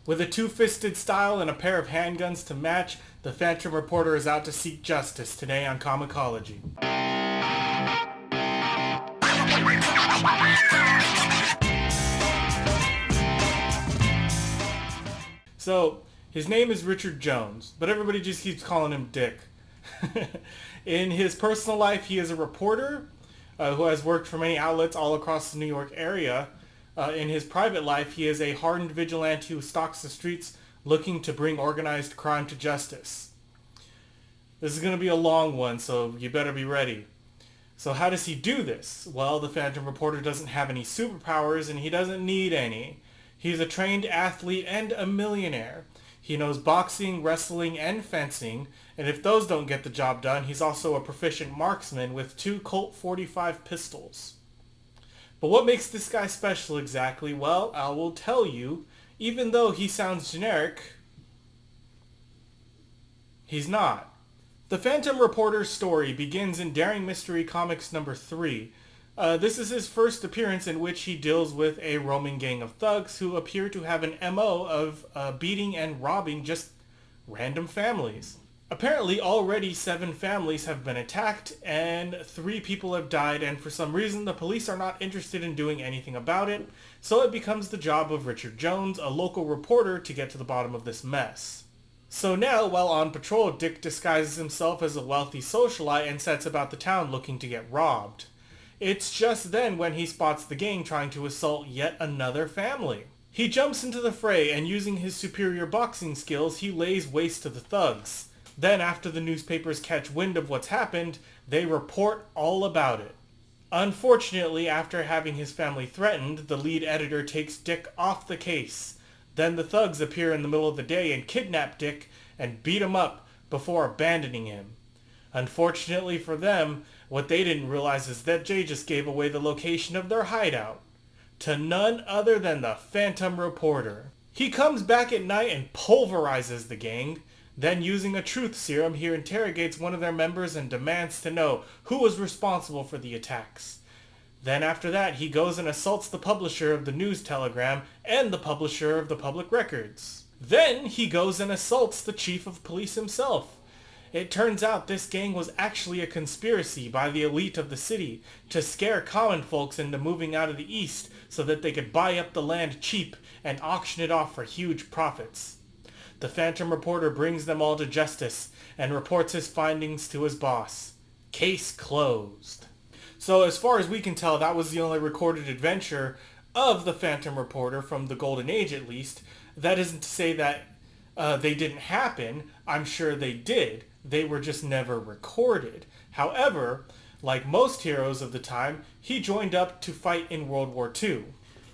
With a two-fisted style and a pair of handguns to match, the Phantom Reporter is out to seek justice today on Comicology. So, his name is Richard Jones, but everybody just keeps calling him Dick. In his personal life, he is a reporter who has worked for many outlets all across the New York area. In his private life, he is a hardened vigilante who stalks the streets looking to bring organized crime to justice. This is going to be a long one, so you better be ready. So how does he do this? Well, the Phantom Reporter doesn't have any superpowers, and he doesn't need any. He's a trained athlete and a millionaire. He knows boxing, wrestling, and fencing, and if those don't get the job done, he's also a proficient marksman with 2 Colt 45 pistols. But what makes this guy special exactly? Well, I will tell you, even though he sounds generic, he's not. The Phantom Reporter's story begins in Daring Mystery Comics number 3. This is his first appearance in which he deals with a roaming gang of thugs who appear to have an MO of beating and robbing just random families. Apparently already 7 families have been attacked and 3 people have died, and for some reason the police are not interested in doing anything about it, so it becomes the job of Richard Jones, a local reporter, to get to the bottom of this mess. So now, while on patrol, Dick disguises himself as a wealthy socialite and sets about the town looking to get robbed. It's just then when he spots the gang trying to assault yet another family. He jumps into the fray, and using his superior boxing skills, he lays waste to the thugs. Then, after the newspapers catch wind of what's happened, they report all about it. Unfortunately, after having his family threatened, the lead editor takes Dick off the case. Then the thugs appear in the middle of the day and kidnap Dick and beat him up before abandoning him. Unfortunately for them, what they didn't realize is that Jay just gave away the location of their hideout to none other than the Phantom Reporter. He comes back at night and pulverizes the gang. Then, using a truth serum, he interrogates one of their members and demands to know who was responsible for the attacks. Then after that, he goes and assaults the publisher of the News Telegram and the publisher of the Public Records. Then he goes and assaults the chief of police himself. It turns out this gang was actually a conspiracy by the elite of the city to scare common folks into moving out of the East so that they could buy up the land cheap and auction it off for huge profits. The Phantom Reporter brings them all to justice and reports his findings to his boss. Case closed. So as far as we can tell, that was the only recorded adventure of the Phantom Reporter from the Golden Age, at least. That isn't to say that they didn't happen. I'm sure they did. They were just never recorded. However, like most heroes of the time, he joined up to fight in World War II.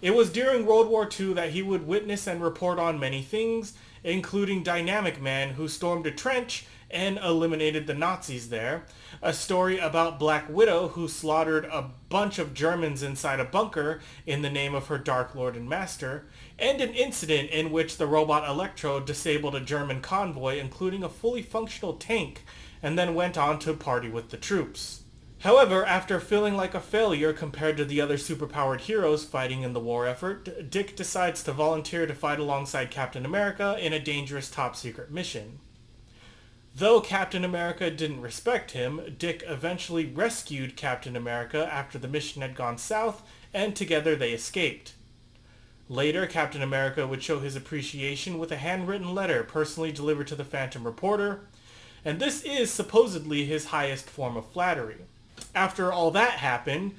It was during World War II that he would witness and report on many things, including Dynamic Man, who stormed a trench and eliminated the Nazis there, a story about Black Widow, who slaughtered a bunch of Germans inside a bunker in the name of her Dark Lord and Master, and an incident in which the robot Electro disabled a German convoy, including a fully functional tank, and then went on to party with the troops. However, after feeling like a failure compared to the other superpowered heroes fighting in the war effort, Dick decides to volunteer to fight alongside Captain America in a dangerous top-secret mission. Though Captain America didn't respect him, Dick eventually rescued Captain America after the mission had gone south, and together they escaped. Later, Captain America would show his appreciation with a handwritten letter personally delivered to the Phantom Reporter, and this is supposedly his highest form of flattery. After all that happened,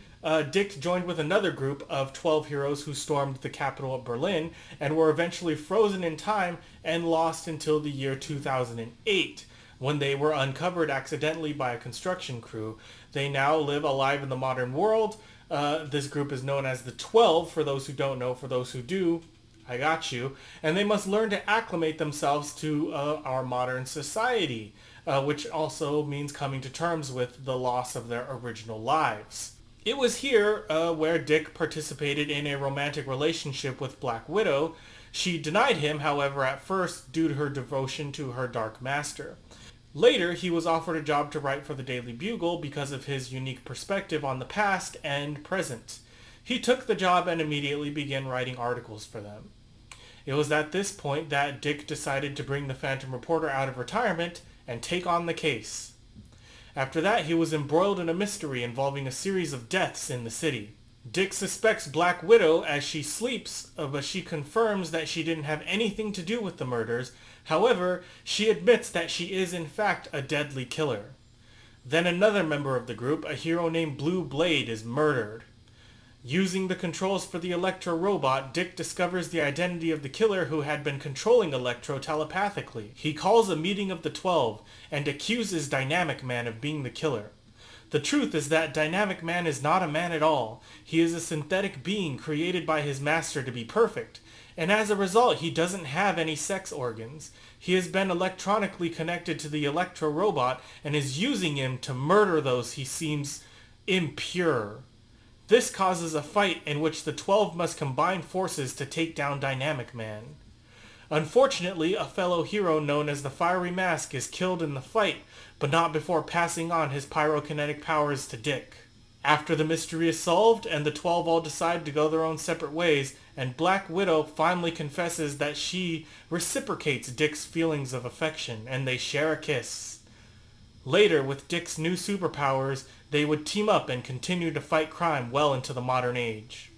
Dick joined with another group of 12 heroes who stormed the capital of Berlin and were eventually frozen in time and lost until the year 2008, when they were uncovered accidentally by a construction crew. They now live alive in the modern world. This group is known as the 12, for those who don't know. For those who do, I got you. And they must learn to acclimate themselves to our modern society, which also means coming to terms with the loss of their original lives. It was here where Dick participated in a romantic relationship with Black Widow. She denied him, however, at first due to her devotion to her Dark Master. Later, he was offered a job to write for the Daily Bugle because of his unique perspective on the past and present. He took the job and immediately began writing articles for them. It was at this point that Dick decided to bring the Phantom Reporter out of retirement and take on the case. After that, he was embroiled in a mystery involving a series of deaths in the city. Dick suspects Black Widow as she sleeps, but she confirms that she didn't have anything to do with the murders. However, she admits that she is in fact a deadly killer. Then another member of the group, a hero named Blue Blade, is murdered. Using the controls for the Electro robot, Dick discovers the identity of the killer who had been controlling Electro telepathically. He calls a meeting of the 12 and accuses Dynamic Man of being the killer. The truth is that Dynamic Man is not a man at all. He is a synthetic being created by his master to be perfect, and as a result he doesn't have any sex organs. He has been electronically connected to the Electro robot and is using him to murder those he seems impure. This causes a fight in which the 12 must combine forces to take down Dynamic Man. Unfortunately, a fellow hero known as the Fiery Mask is killed in the fight, but not before passing on his pyrokinetic powers to Dick. After the mystery is solved and the 12 all decide to go their own separate ways, and Black Widow finally confesses that she reciprocates Dick's feelings of affection, and they share a kiss. Later, with Dick's new superpowers, they would team up and continue to fight crime well into the modern age.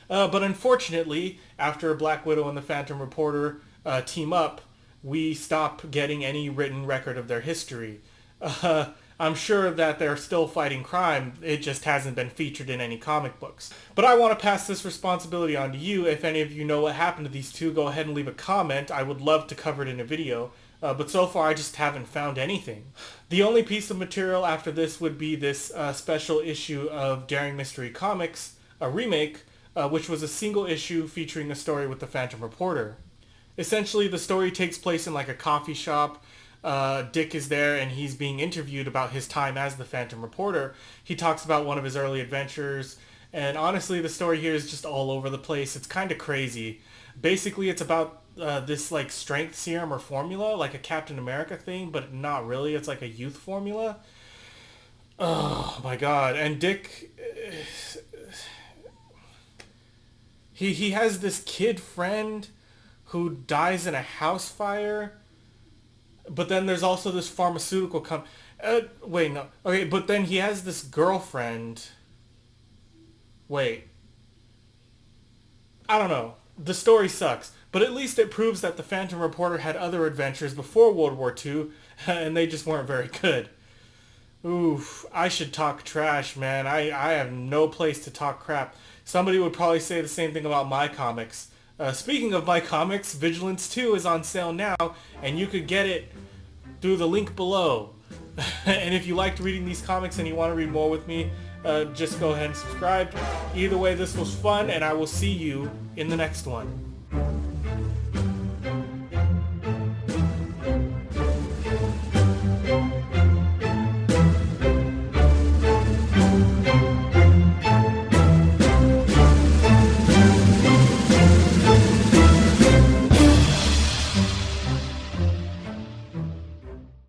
But unfortunately, after Black Widow and the Phantom Reporter team up, we stop getting any written record of their history. I'm sure that they're still fighting crime, it just hasn't been featured in any comic books. But I want to pass this responsibility on to you. If any of you know what happened to these two, go ahead and leave a comment. I would love to cover it in a video. But so far I just haven't found anything. The only piece of material after this would be this special issue of Daring Mystery Comics, a remake, which was a single issue featuring a story with the Phantom Reporter. Essentially, the story takes place in like a coffee shop. Dick is there and he's being interviewed about his time as the Phantom Reporter. He talks about one of his early adventures, and honestly the story here is just all over the place. It's kind of crazy. Basically it's about this like strength serum or formula, like a Captain America thing, but not really. It's like a youth formula. Oh my god. And Dick, he has this kid friend who dies in a house fire, but then there's also this pharmaceutical wait, no. Okay, but then he has this girlfriend. Wait. I don't know. The story sucks. But at least it proves that the Phantom Reporter had other adventures before World War II, and they just weren't very good. Oof, I should talk trash, man. I have no place to talk crap. Somebody would probably say the same thing about my comics. Speaking of my comics, Vigilance 2 is on sale now, and you could get it through the link below. And if you liked reading these comics and you want to read more with me, just go ahead and subscribe. Either way, this was fun, and I will see you in the next one.